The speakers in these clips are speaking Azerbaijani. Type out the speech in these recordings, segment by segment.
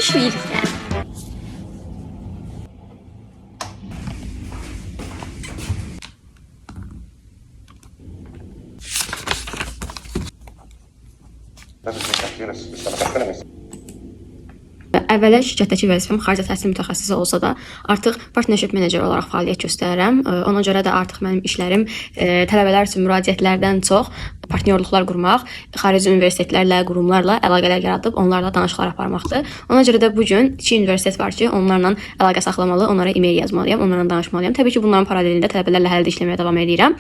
işləyirik yəni. Əvvəllər şirkətdəki vəzifəm xarici təhsil mütəxəssisi olsa da, artıq partnership menecer olaraq fəaliyyət göstərirəm. Ona görə də artıq mənim işlərim tələbələr üçün müraciətlərdən çox partnyorluqlar qurmaq, xarici universitetlərlə, qurumlarla əlaqələr yaradıb onlarla danışıqlar aparmaqdır. Ona görə də bu gün 2 universitet var ki, onlarla əlaqə saxlamalı, onlara e-mail yazmalıyam, onlarla danışmalıyam. Təbii ki, bunların paralelində tələbələrlə həll işləməyə davam edirəm.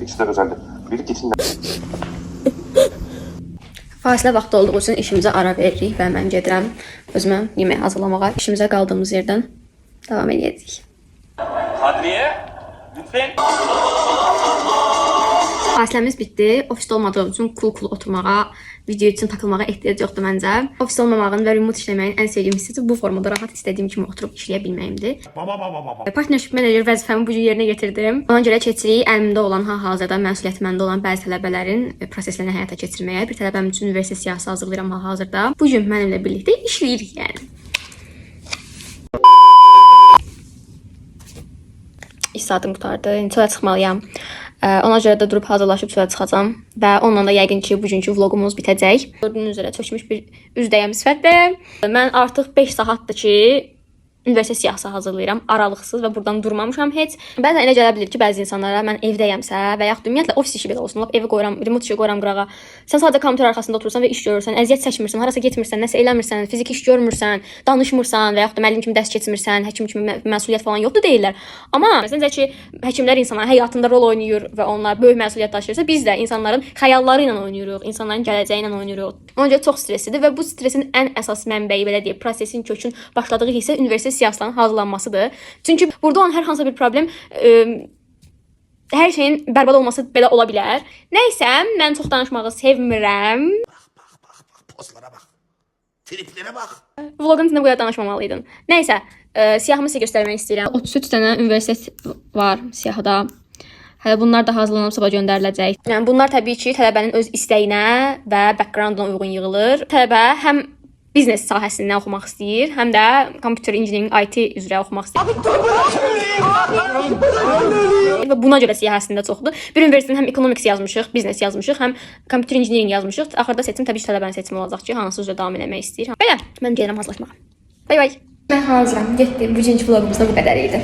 İkisi de özeldi. Biri kesin. Fasilə vaxtı olduğu üçün işimizə ara veririk və mən gedirəm özümə yemək hazırlamağa. İşimizə qaldığımız yerdən davam edəcəyik. Kadriye, lütfen. Fasiləmiz bitdi. Ofisdə olmadığım üçün cool oturmağa, video üçün takılmağa ehtiyac yoxdur məncə. Ofisdə olmamağın və remote işləməyin ən sevdiyim hissi bu formada rahat istədiyim kimi oturub işləyə bilməyimdir. Partnership menecer vəzifəmi bu gün yerinə yetirdim. Ona görə keçirik əlimdə olan hal-hazırda məsuliyyəti məndə olan bəzi tələbələrin proseslərini həyata keçirməyə. Bir tələbəm üçün universitet siyahısı hazırlayıram hal-hazırda. Bu gün mənimlə birlikdə işləyirik yəni. İş saatim qutardı. Çölə çıxmalıyam. Ona görə də durub hazırlaşıb çölə çıxacam və onunla da yəqin ki, bugünkü vlogumuz bitəcək. Gördüyünüz üzrə çökmüş bir üzdəyəm sifətdə. Mən artıq 5 saatdır ki, universitet siyahısı hazırlayıram, aralıqsız və buradan durmamışam heç. Bəzən elə gələ bilir ki, bəzi insanlara mən evdəyəmsə və yaxud ümumiyyətlə ofis işi belə olsun, lap evi qoyuram, remote işi qoyuram qırağa. Sən sadəcə kompüter arxasında oturursan və iş görürsən, əziyyət çəkmirsən, harasa getmirsən, nəsə eləmirsən, fiziki iş görmürsən, danışmırsan və yaxud da müəllim kimi dərs keçmirsən, həkim kimi məsuliyyət falan yoxdur deyirlər. Amma məsələn ki, həkimlər insanların həyatında rol oynayır və onlar böyük məsuliyyət daşıyırsa, biz də insanların xəyalları ilə oynayırıq, insanların gələcəyi ilə oynayırıq. Ona görə çox stresslidir və bu stressin ən əsas mənbəyi belə deyək, prosesin kökün başladığı hissə universitet siyahısının hazırlanmasıdır. Çünki burada olan hər hansı bir problem hər şeyin bərbad olması belə ola bilər. Nəysə, mən çox danışmağı sevmirəm. Bak, pozlara bak. Triplere bak. Vlogun içində bu qədər danışmamalıydın. Nəysə, siyahımı sizə göstərmək istəyirəm. 33 dənə universitet var siyahıda. Hələ bunlar da hazırlanıb sabah göndəriləcək. Yəni bunlar təbii ki, tələbənin öz istəyinə və backgrounduna uyğun yığılır. Tələbə həm biznes sahəsindən oxumaq istəyir, həm də computer engineering, IT üzrə oxumaq istəyir. Və buna görə siyahəsində çoxdur. Bir universitetin həm economics yazmışıq, biznes yazmışıq, həm computer engineering yazmışıq. Axırda seçim təbii ki, tələbənin seçimi olacaq ki, hansı üzrə davam etmək istəyir. Belə, mən gedirəm hazırlaşmağa. Bay bay. Mən hazıram. Getdim. Bugünkü vlogumuzda bu qədər idi.